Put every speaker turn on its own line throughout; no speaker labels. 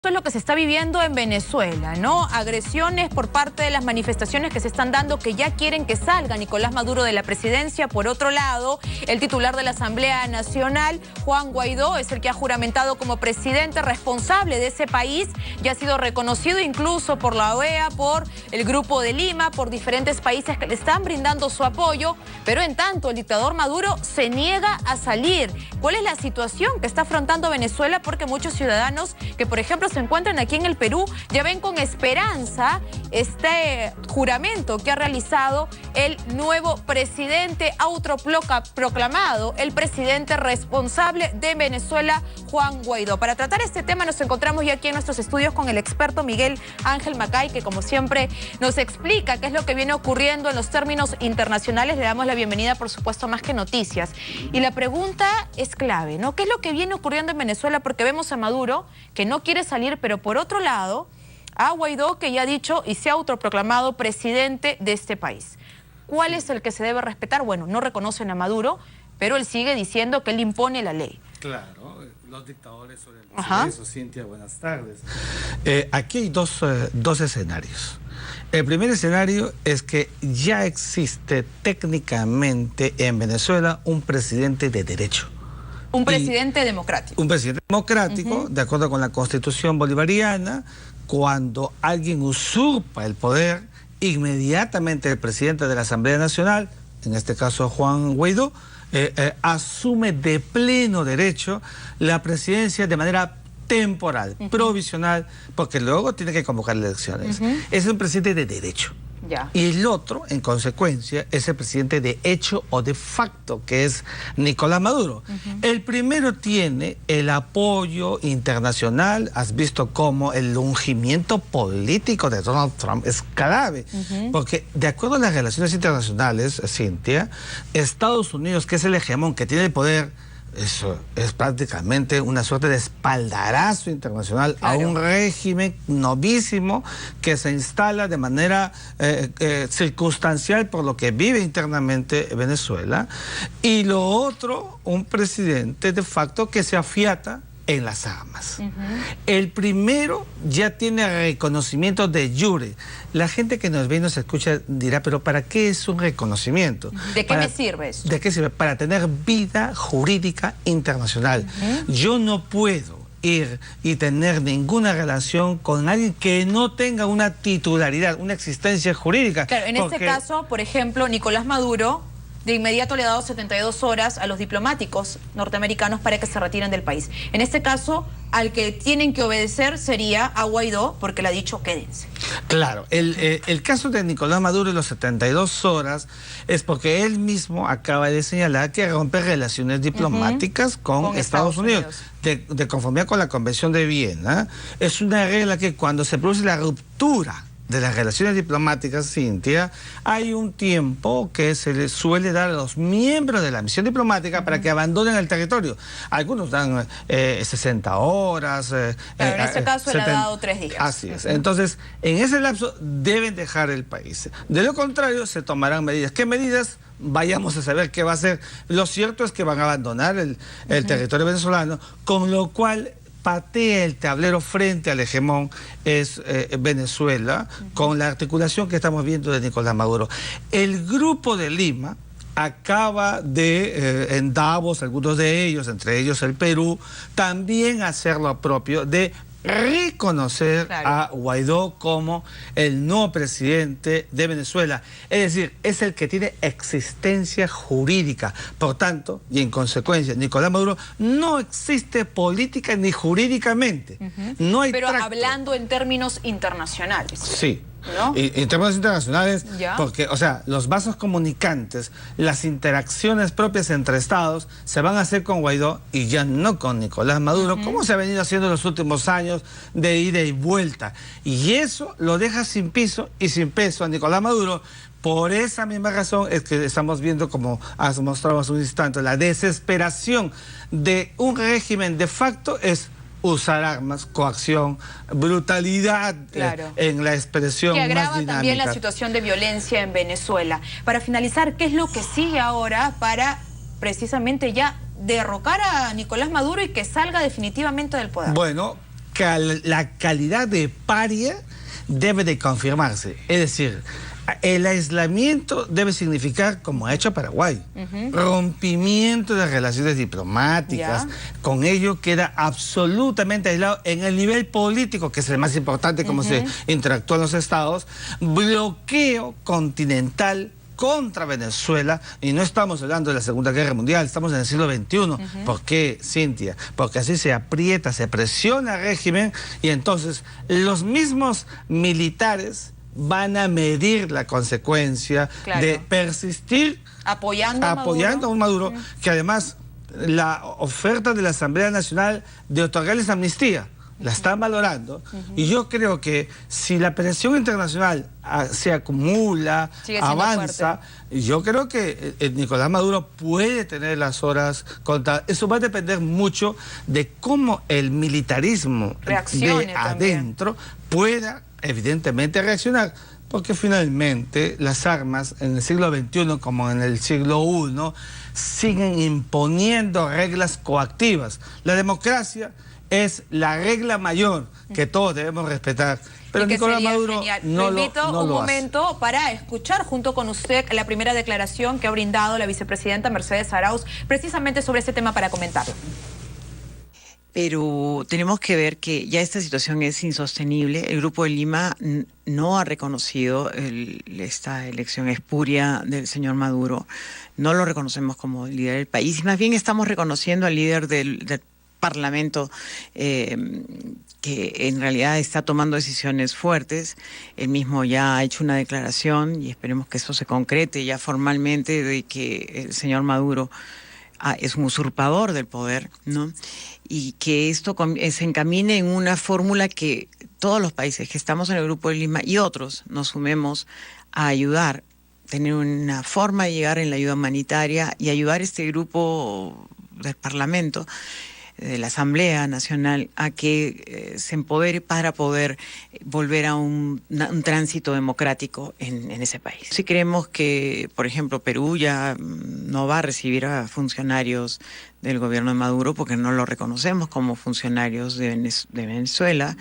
Esto es lo que se está viviendo en Venezuela, ¿no? Agresiones por parte de las manifestaciones que se están dando, que ya quieren que salga Nicolás Maduro de la presidencia. Por otro lado, el titular de la Asamblea Nacional, Juan Guaidó, es el que ha juramentado como presidente responsable de ese país. Ya ha sido reconocido incluso por la OEA, por el Grupo de Lima, por diferentes países que le están brindando su apoyo. Pero en tanto, el dictador Maduro se niega a salir. ¿Cuál es la situación que está afrontando Venezuela? Porque muchos ciudadanos que, por ejemplo, se encuentran aquí en el Perú, ya ven con esperanza este juramento que ha realizado el nuevo presidente autoproclamado, el presidente responsable de Venezuela, Juan Guaidó. Para tratar este tema nos encontramos ya aquí en nuestros estudios con el experto Miguel Ángel Macay, que como siempre nos explica qué es lo que viene ocurriendo en los términos internacionales. Le damos la bienvenida, por supuesto, a Más que Noticias. Y la pregunta es clave, ¿no? ¿Qué es lo que viene ocurriendo en Venezuela? Porque vemos a Maduro que no quiere salir, pero por otro lado, a Guaidó, que ya ha dicho y se ha autoproclamado presidente de este país. ¿Cuál es el que se debe respetar? Bueno, no reconocen a Maduro, pero él sigue diciendo que él impone la ley.
Claro, los dictadores sobre eso. Cintia, buenas tardes. Aquí hay dos escenarios. El primer escenario es que ya existe técnicamente en Venezuela un presidente de derecho.
Un presidente democrático.
Un presidente democrático, de acuerdo con la Constitución bolivariana. Cuando alguien usurpa el poder, inmediatamente el presidente de la Asamblea Nacional, en este caso Juan Guaidó, asume de pleno derecho la presidencia de manera temporal, provisional, porque luego tiene que convocar elecciones. Es un presidente de derecho.
Ya.
Y el otro, en consecuencia, es el presidente de hecho o de facto, que es Nicolás Maduro. El primero tiene el apoyo internacional. Has visto cómo el ungimiento político de Donald Trump es clave, porque de acuerdo a las relaciones internacionales, Cintia, Estados Unidos, que es el hegemón, que tiene el poder, eso es prácticamente una suerte de espaldarazo internacional, claro, a un régimen novísimo que se instala de manera circunstancial por lo que vive internamente Venezuela. Y lo otro, un presidente de facto que se afiata en las armas. El primero ya tiene reconocimiento de jure. La gente que nos ve y nos escucha dirá, pero ¿para qué es un reconocimiento?
¿De qué me sirve eso?
¿De qué sirve? Para tener vida jurídica internacional. Yo no puedo ir y tener ninguna relación con alguien que no tenga una titularidad, una existencia jurídica.
Claro, en este caso, por ejemplo, Nicolás Maduro de inmediato le ha dado 72 horas a los diplomáticos norteamericanos para que se retiren del país. En este caso, al que tienen que obedecer sería a Guaidó, porque le ha dicho quédense.
Claro, el caso de Nicolás Maduro y los 72 horas es porque él mismo acaba de señalar que rompe relaciones diplomáticas con Estados Unidos. De conformidad con la Convención de Viena. Es una regla que cuando se produce la ruptura de las relaciones diplomáticas, Cintia, hay un tiempo que se les suele dar a los miembros de la misión diplomática para que abandonen el territorio. Algunos dan 60 horas.
Pero en este caso él ha dado 3 días.
Así es. Entonces, en ese lapso deben dejar el país. De lo contrario, se tomarán medidas. ¿Qué medidas? Vayamos a saber qué va a hacer. Lo cierto es que van a abandonar el territorio venezolano, con lo cual patea el tablero frente al hegemón es Venezuela, con la articulación que estamos viendo de Nicolás Maduro. El Grupo de Lima acaba de, en Davos, algunos de ellos, entre ellos el Perú, también hacer lo propio de reconocer a Guaidó como el nuevo presidente de Venezuela. Es decir, es el que tiene existencia jurídica. Por tanto, y en consecuencia, Nicolás Maduro no existe política ni jurídicamente. No hay
Pero
tracto.
hablando en términos internacionales.
Sí.
¿No?
Y en términos internacionales,
¿Ya?
Porque, o sea, los vasos comunicantes, las interacciones propias entre estados se van a hacer con Guaidó y ya no con Nicolás Maduro, como se ha venido haciendo en los últimos años de ida y vuelta. Y eso lo deja sin piso y sin peso a Nicolás Maduro. Por esa misma razón es que estamos viendo, como has mostrado hace un instante, la desesperación de un régimen de facto es usar armas, coacción, brutalidad, en la expresión más dinámica.
Que agrava también la situación de violencia en Venezuela. Para finalizar, ¿qué es lo que sigue ahora para precisamente ya derrocar a Nicolás Maduro y que salga definitivamente del poder?
Bueno, la calidad de paria debe de confirmarse. Es decir, el aislamiento debe significar, como ha hecho Paraguay, rompimiento de relaciones diplomáticas. Con ello queda absolutamente aislado en el nivel político, que es el más importante, como se interactúan los estados, bloqueo continental contra Venezuela, y no estamos hablando de la Segunda Guerra Mundial, estamos en el siglo XXI. ¿Por qué, Cintia? Porque así se aprieta, se presiona al régimen, y entonces los mismos militares van a medir la consecuencia de persistir apoyando a un Maduro, que además la oferta de la Asamblea Nacional de otorgarles amnistía la están valorando, y yo creo que si la presión internacional se acumula, avanza, yo creo que Nicolás Maduro puede tener las horas contadas. Eso va a depender mucho de cómo el militarismo de adentro pueda evidentemente reaccionar, porque finalmente las armas en el siglo XXI como en el siglo I siguen imponiendo reglas coactivas. La democracia es la regla mayor que todos debemos respetar. Pero Nicolás Maduro no lo hace.
Un momento para escuchar junto con usted la primera declaración que ha brindado la vicepresidenta Mercedes Arauz precisamente sobre este tema para comentarlo.
Pero tenemos que ver que ya esta situación es insostenible. El Grupo de Lima no ha reconocido esta elección espuria del señor Maduro. No lo reconocemos como líder del país. Y más bien estamos reconociendo al líder del Parlamento, que en realidad está tomando decisiones fuertes. Él mismo ya ha hecho una declaración, y esperemos que eso se concrete ya formalmente, de que el señor Maduro es un usurpador del poder, ¿no? Y que esto se encamine en una fórmula que todos los países que estamos en el Grupo de Lima y otros nos sumemos a ayudar, tener una forma de llegar en la ayuda humanitaria y ayudar a este grupo del Parlamento, de la Asamblea Nacional, a que se empodere para poder volver a un tránsito democrático en ese país. Si creemos que, por ejemplo, Perú ya no va a recibir a funcionarios del gobierno de Maduro porque no lo reconocemos como funcionarios de Venezuela,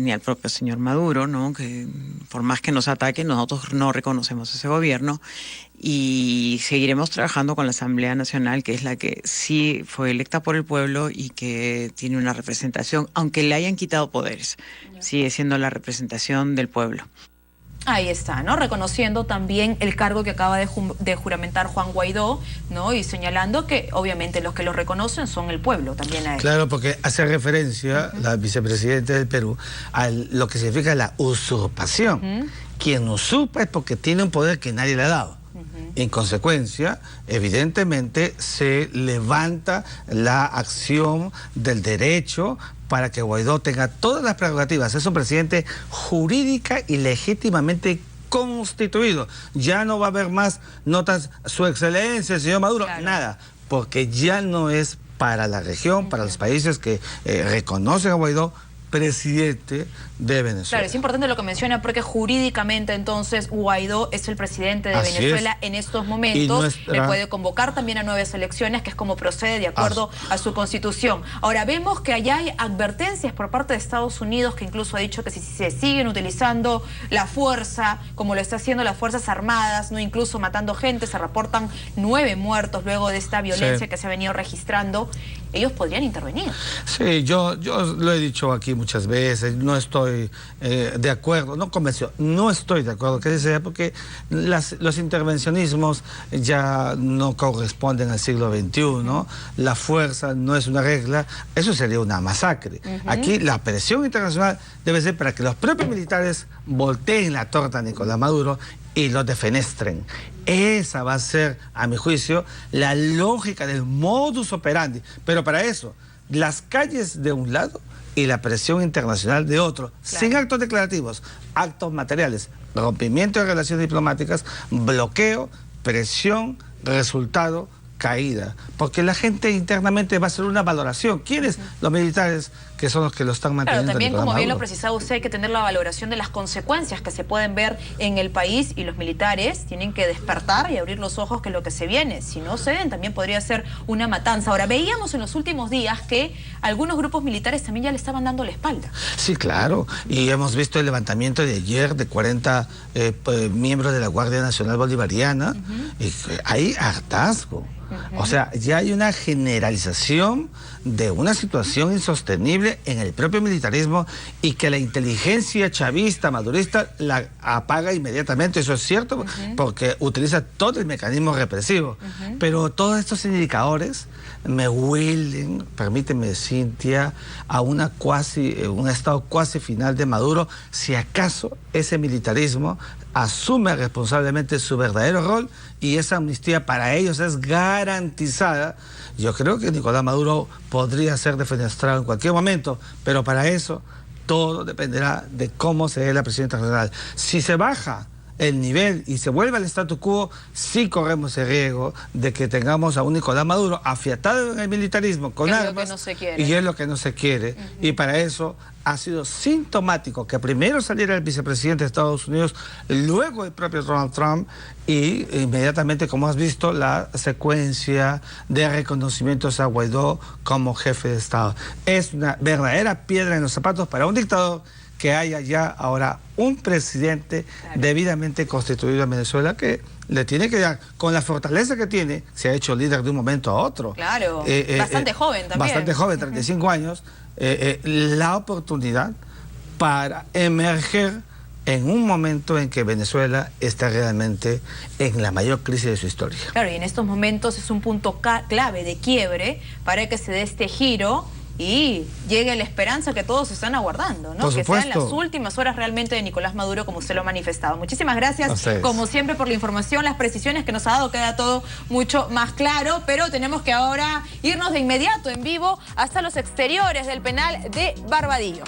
ni al propio señor Maduro, ¿no? Que por más que nos ataquen, nosotros no reconocemos ese gobierno, y seguiremos trabajando con la Asamblea Nacional, que es la que sí fue electa por el pueblo y que tiene una representación, aunque le hayan quitado poderes, sigue siendo la representación del pueblo.
Ahí está, ¿no? Reconociendo también el cargo que acaba de juramentar Juan Guaidó, ¿no? Y señalando que obviamente los que lo reconocen son el pueblo también a él.
Claro, porque hace referencia la vicepresidenta del Perú a lo que significa la usurpación. Quien usurpa es porque tiene un poder que nadie le ha dado. En consecuencia, evidentemente, se levanta la acción del derecho para que Guaidó tenga todas las prerrogativas. Es un presidente jurídica y legítimamente constituido. Ya no va a haber más notas, su excelencia, el señor Maduro, nada, porque ya no es para la región, para los países que reconocen a Guaidó, presidente de Venezuela.
Claro, es importante lo que menciona, porque jurídicamente entonces Guaidó es el presidente de Venezuela en estos momentos. Le puede convocar también a nuevas elecciones, que es como procede de acuerdo a su constitución. Ahora, vemos que allá hay advertencias por parte de Estados Unidos, que incluso ha dicho que si se siguen utilizando la fuerza, como lo está haciendo las Fuerzas Armadas, no incluso matando gente, se reportan 9 muertos luego de esta violencia que se ha venido registrando, ellos podrían intervenir. Sí,
yo lo he dicho aquí muchas veces, no estoy de acuerdo, no estoy de acuerdo que sea, porque los intervencionismos ya no corresponden al siglo XXI, la fuerza no es una regla, eso sería una masacre. Aquí la presión internacional debe ser para que los propios militares volteen la torta a Nicolás Maduro y lo defenestren. Esa va a ser, a mi juicio, la lógica del modus operandi. Pero para eso, las calles de un lado y la presión internacional de otro, sin actos declarativos, actos materiales, rompimiento de relaciones diplomáticas, bloqueo, presión, resultado, caída, porque la gente internamente va a hacer una valoración. ¿Quiénes? Los militares, que son los que lo están manteniendo.
Claro, también
Nicolás
como bien
Maduro.
lo precisaba usted, hay que tener la valoración de las consecuencias que se pueden ver en el país, y los militares tienen que despertar y abrir los ojos que lo que se viene. Si no ceden, también podría ser una matanza. Ahora, veíamos en los últimos días que algunos grupos militares también ya le estaban dando la espalda.
Sí, claro, y hemos visto el levantamiento de ayer de 40 miembros de la Guardia Nacional Bolivariana, y hay hartazgo. O sea, ya hay una generalización de una situación insostenible en el propio militarismo, y que la inteligencia chavista, madurista, la apaga inmediatamente. Eso es cierto, porque utiliza todo el mecanismo represivo. Pero todos estos indicadores me huelen, permíteme, Cintia, a un estado cuasi final de Maduro, si acaso ese militarismo asume responsablemente su verdadero rol, y esa amnistía para ellos es garantizada. Yo creo que Nicolás Maduro podría ser defenestrado en cualquier momento, pero para eso todo dependerá de cómo se dé la presión internacional. Si se baja el nivel y se vuelve al statu quo, sí corremos el riesgo de que tengamos a un Nicolás Maduro afiatado en el militarismo con armas, y es lo que no se quiere. Y para eso ha sido sintomático que primero saliera el vicepresidente de Estados Unidos, luego el propio Donald Trump, y inmediatamente, como has visto, la secuencia de reconocimientos a Guaidó como jefe de Estado. Es una verdadera piedra en los zapatos para un dictador que haya ya ahora un presidente debidamente constituido en Venezuela, que le tiene que dar, con la fortaleza que tiene, se ha hecho líder de un momento a otro.
Claro, bastante joven también.
Bastante joven, 35 años, la oportunidad para emerger en un momento en que Venezuela está realmente en la mayor crisis de su historia.
Claro, y en estos momentos es un punto clave de quiebre para que se dé este giro y llegue la esperanza que todos están aguardando, ¿no? Que sean las últimas horas realmente de Nicolás Maduro, como usted lo ha manifestado. Muchísimas gracias, como siempre, por la información, las precisiones que nos ha dado. Queda todo mucho más claro, pero tenemos que ahora irnos de inmediato en vivo hasta los exteriores del penal de Barbadillo.